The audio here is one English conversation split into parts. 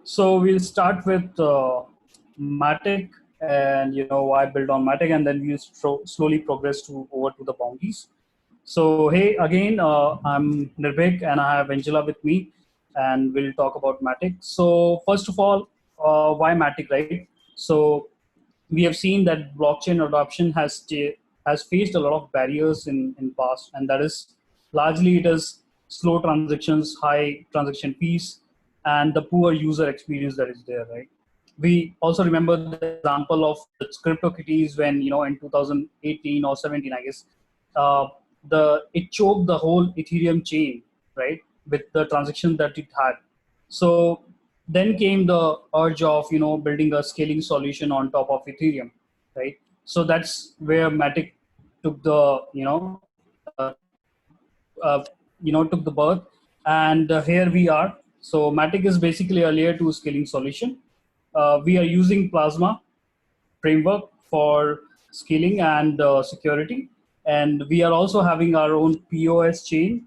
So we'll start with Matic and why build on Matic, and then we'll slowly progress to over to the Bounties. So hey again, I'm Nirbhik and I have Angela with me, and we'll talk about Matic. So first of all, why Matic, right? So we have seen that blockchain adoption has faced a lot of barriers in past, and that is largely it is slow transactions, high transaction fees, and the poor user experience that is there, right? We also remember the example of the CryptoKitties when in 2018 or 17, I guess, uh, it choked the whole Ethereum chain, right, with the transaction that it had. So then came the urge of building a scaling solution on top of Ethereum, right? So that's where Matic took the took the birth, and here we are. So Matic is basically a layer 2 scaling solution. We are using Plasma framework for scaling and security, and we are also having our own POS chain,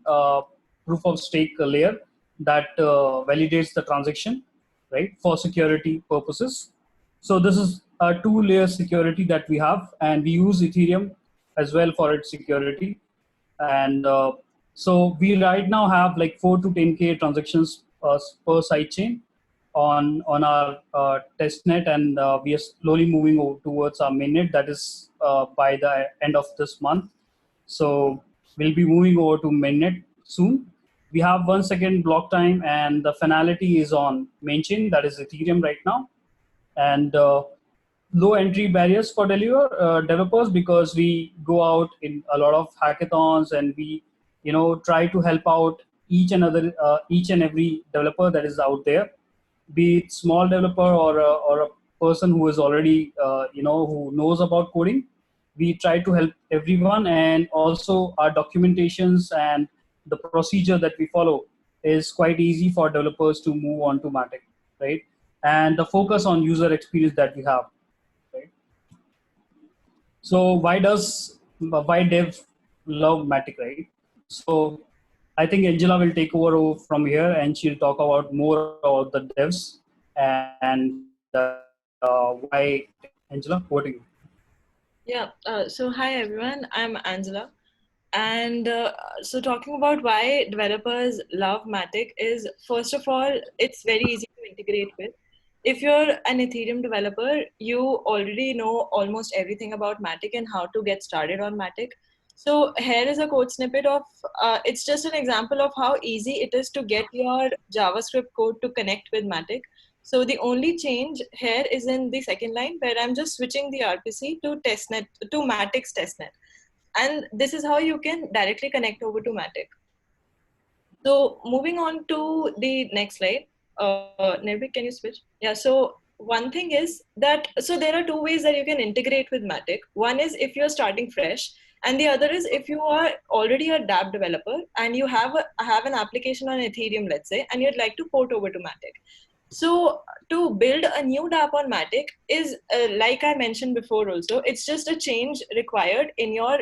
proof of stake layer that validates the transaction, right, for security purposes. So this is a two-layer security that we have, and we use Ethereum as well for its security. And so we right now have like 4 to 10K transactions per sidechain on our testnet, and we are slowly moving over towards our mainnet. That is by the end of this month. So we'll be moving over to mainnet soon. We have 1 second block time, and the finality is on mainchain, that is Ethereum right now. And low entry barriers for developers, because we go out in a lot of hackathons, and we try to help out each and every developer that is out there, be it small developer or a person who is already who knows about coding. We try to help everyone, and also our documentations and the procedure that we follow is quite easy for developers to move on to Matic, right? And the focus on user experience that we have, right? So why dev love Matic, right? So I think Angela will take over from here, and she'll talk about more about the devs and why. Angela, over to you. Yeah, so hi everyone, I'm Angela. And so talking about why developers love Matic is, first of all, it's very easy to integrate with. If you're an Ethereum developer, you already know almost everything about Matic and how to get started on Matic. So here is a code snippet of, it's just an example of how easy it is to get your JavaScript code to connect with Matic. So the only change here is in the second line, where I'm just switching the RPC to testnet, to Matic's testnet. And this is how you can directly connect over to Matic. So moving on to the next slide, Nirbhik, can you switch? Yeah, so one thing is that, so there are two ways that you can integrate with Matic. One is if you're starting fresh, and the other is if you are already a dApp developer and you have an application on Ethereum, let's say, and you'd like to port over to Matic. So to build a new dApp on Matic is, like I mentioned before also, it's just a change required in your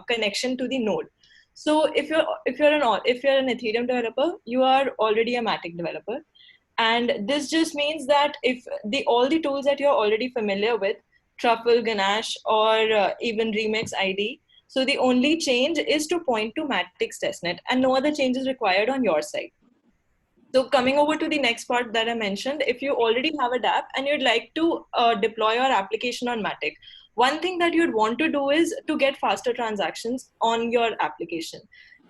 connection to the node. So if you're an Ethereum developer, you are already a Matic developer, and this just means that if all the tools that you're already familiar with, Truffle, Ganache, or even Remix ID, so the only change is to point to Matic's testnet, and no other change is required on your side. So coming over to the next part that I mentioned, if you already have a dApp and you'd like to deploy your application on Matic, one thing that you'd want to do is to get faster transactions on your application.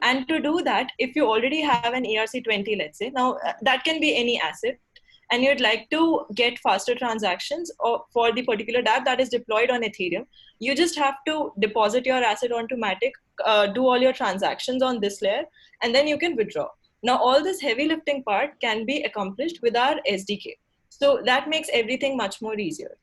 And to do that, if you already have an ERC20, let's say, now that can be any asset, and you'd like to get faster transactions for the particular dApp that is deployed on Ethereum, you just have to deposit your asset onto Matic, do all your transactions on this layer, and then you can withdraw. Now, all this heavy lifting part can be accomplished with our SDK. So that makes everything much more easier.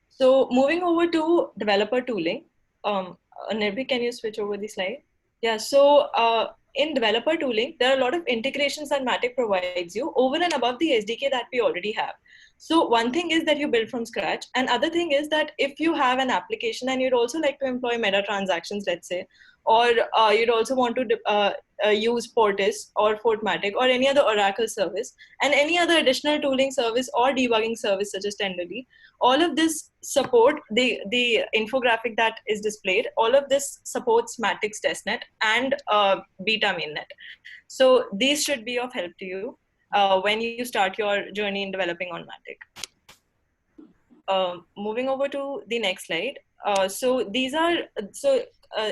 So moving over to developer tooling, Nirbhik, can you switch over the slide? Yeah, so in developer tooling, there are a lot of integrations that Matic provides you over and above the SDK that we already have. So one thing is that you build from scratch, and other thing is that if you have an application and you'd also like to employ meta transactions, let's say, or you'd also want to use Portis or Fortmatic or any other Oracle service and any other additional tooling service or debugging service such as Tenderly, all of this support the infographic that is displayed. All of this supports Matic's testnet and beta mainnet. So these should be of help to you when you start your journey in developing on Matic. Moving over to the next slide.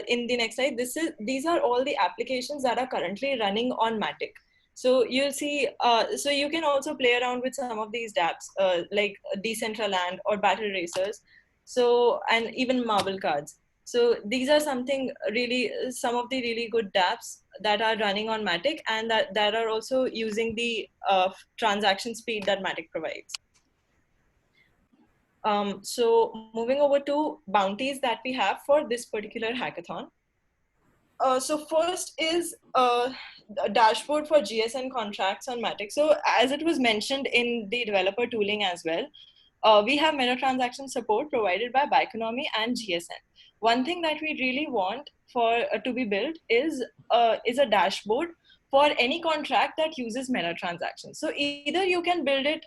In the next slide, these are all the applications that are currently running on Matic. So you'll see, so you can also play around with some of these dApps like Decentraland or Battle Racers. So, and even Marble Cards. So these are some of the really good dApps that are running on Matic and that are also using the transaction speed that Matic provides. So moving over to bounties that we have for this particular hackathon. So first is a dashboard for GSN contracts on Matic. So as it was mentioned in the developer tooling as well, we have meta transaction support provided by Bioeconomy and GSN. One thing that we really want for to be built is a dashboard for any contract that uses meta transactions. So either you can build it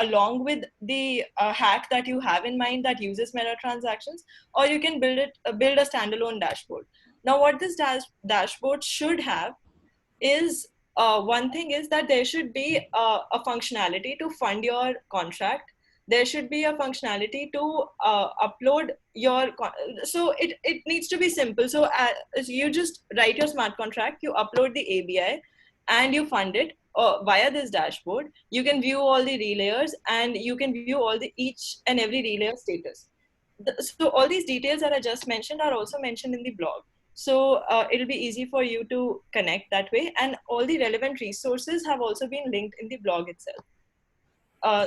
along with the hack that you have in mind that uses meta transactions, or you can build a standalone dashboard. Now, what this dashboard should have is one thing is that there should be a functionality to fund your contract. There should be a functionality to upload your, so it needs to be simple. So you just write your smart contract, you upload the ABI and you fund it via this dashboard. You can view all the relayers and you can view all the each and every relayer status. So all these details that I just mentioned are also mentioned in the blog. So it'll be easy for you to connect that way. And all the relevant resources have also been linked in the blog itself.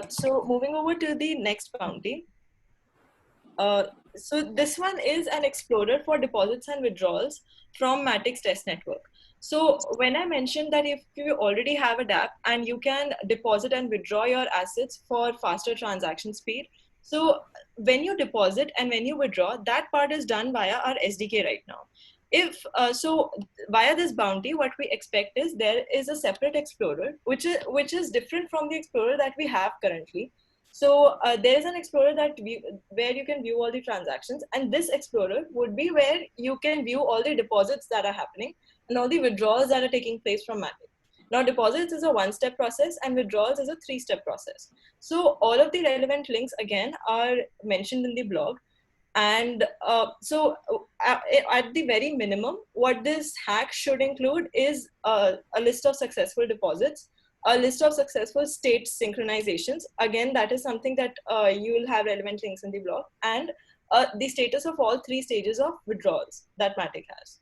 So moving over to the next bounty. So this one is an explorer for deposits and withdrawals from Matic's test network. So when I mentioned that if you already have a dApp and you can deposit and withdraw your assets for faster transaction speed, so when you deposit and when you withdraw, that part is done via our SDK right now. If so, via this bounty, what we expect is there is a separate explorer, which is different from the explorer that we have currently. So there is an explorer where you can view all the transactions, and this explorer would be where you can view all the deposits that are happening and all the withdrawals that are taking place from Matic. Now, deposits is a one-step process and withdrawals is a three-step process. So all of the relevant links again are mentioned in the blog. And at the very minimum, what this hack should include is a list of successful deposits, a list of successful state synchronizations. Again, that is something that you will have relevant links in the blog, and the status of all three stages of withdrawals that Matic has.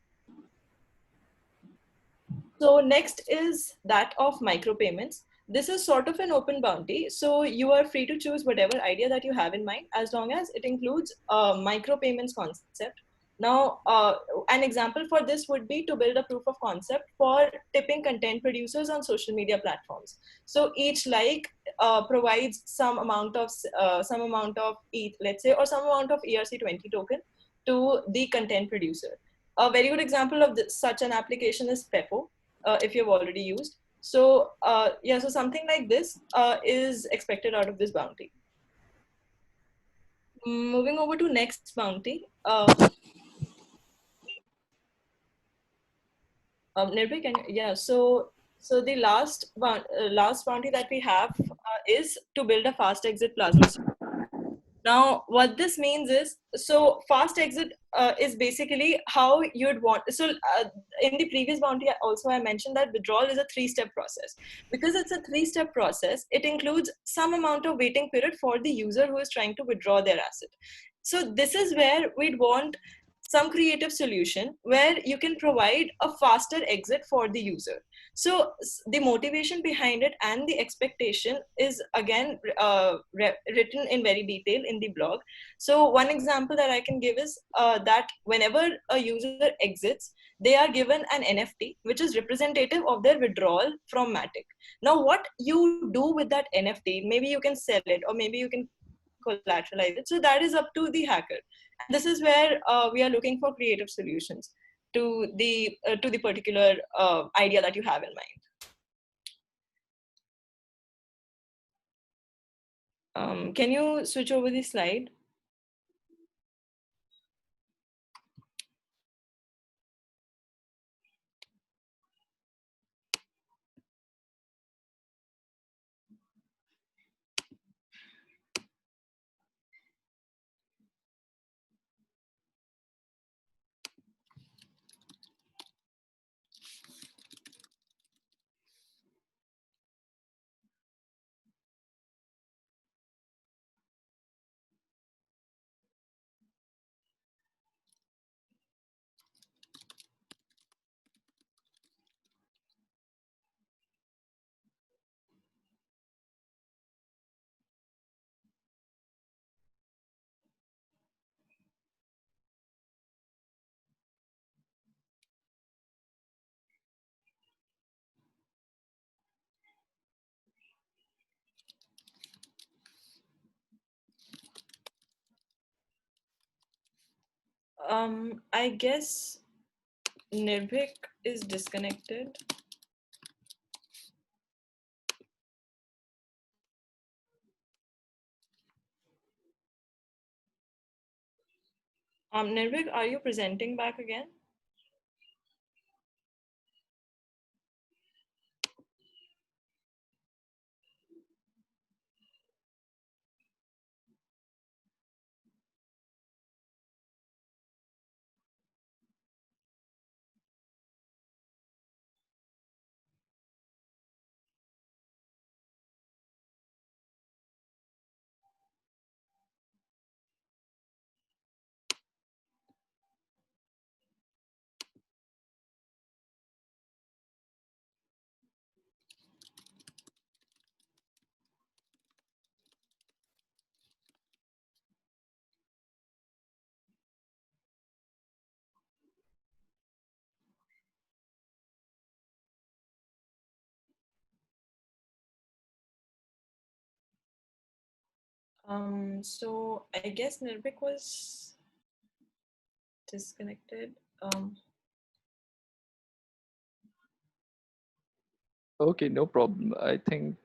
So next is that of micropayments. This is sort of an open bounty, so you are free to choose whatever idea that you have in mind, as long as it includes a micropayments concept. Now, an example for this would be to build a proof of concept for tipping content producers on social media platforms. So each like provides some amount of ETH, let's say, or some amount of ERC20 token to the content producer. A very good example of such an application is Peppo, if you've already used. So yeah, so something like this is expected out of this bounty. Moving over to next bounty. Nirbhik, yeah, so the last bounty that we have is to build a fast exit plasma. Now, what this means is, so fast exit is basically how you'd want. So in the previous bounty, also I mentioned that withdrawal is a three-step process. Because it's a three-step process, it includes some amount of waiting period for the user who is trying to withdraw their asset. So this is where we'd want some creative solution where you can provide a faster exit for the user. So the motivation behind it and the expectation is again written in very detail in the blog. So one example that I can give is that whenever a user exits, they are given an NFT, which is representative of their withdrawal from Matic. Now, what you do with that NFT, maybe you can sell it, or maybe you can collateralize it. So that is up to the hacker. And this is where we are looking for creative solutions to the particular idea that you have in mind. Can you switch over the slide? I guess Nirbhik is disconnected. Nirbhik, are you presenting back again? So I guess Nirbhik was disconnected. Okay, no problem. I think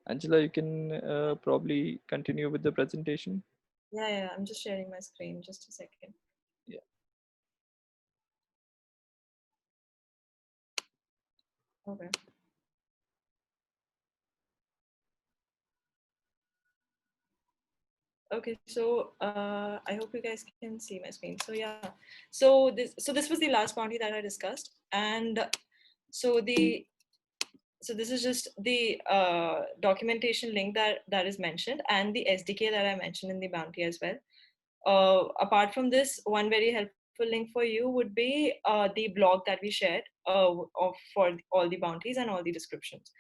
Angela, you can probably continue with the presentation. Yeah, I'm just sharing my screen. Just a second. Yeah. Okay. Okay, so I hope you guys can see my screen. So yeah, so this was the last bounty that I discussed, and so this is just the documentation link that is mentioned, and the SDK that I mentioned in the bounty as well. Apart from this, one very helpful link for you would be the blog that we shared for all the bounties and all the descriptions.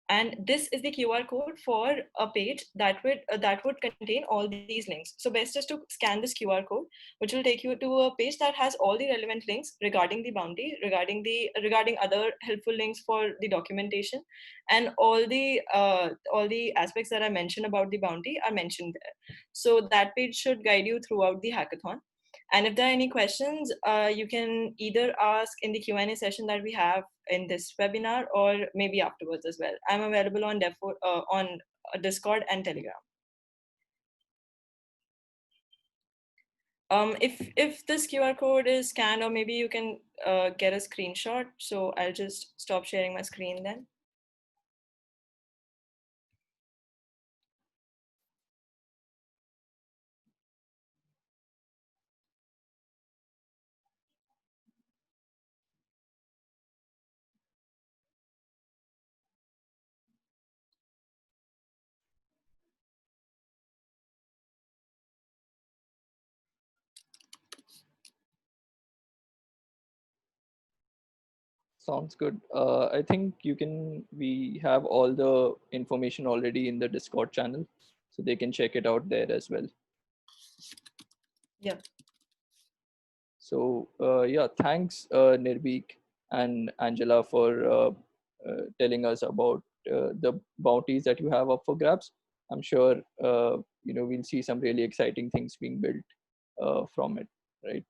And this is the QR code for a page that would contain all these links. So best is to scan this QR code, which will take you to a page that has all the relevant links regarding the bounty, regarding other helpful links for the documentation, and all the aspects that I mentioned about the bounty are mentioned there. So that page should guide you throughout the hackathon. And if there are any questions, you can either ask in the Q&A session that we have in this webinar, or maybe afterwards as well. I'm available on Discord and Telegram. If this QR code is scanned, or maybe you can get a screenshot. So I'll just stop sharing my screen then. Sounds good. I think we have all the information already in the Discord channel, so they can check it out there as well. Yeah. So yeah, thanks Nirbhik and Angela for telling us about the bounties that you have up for grabs. I'm sure we'll see some really exciting things being built from it, right?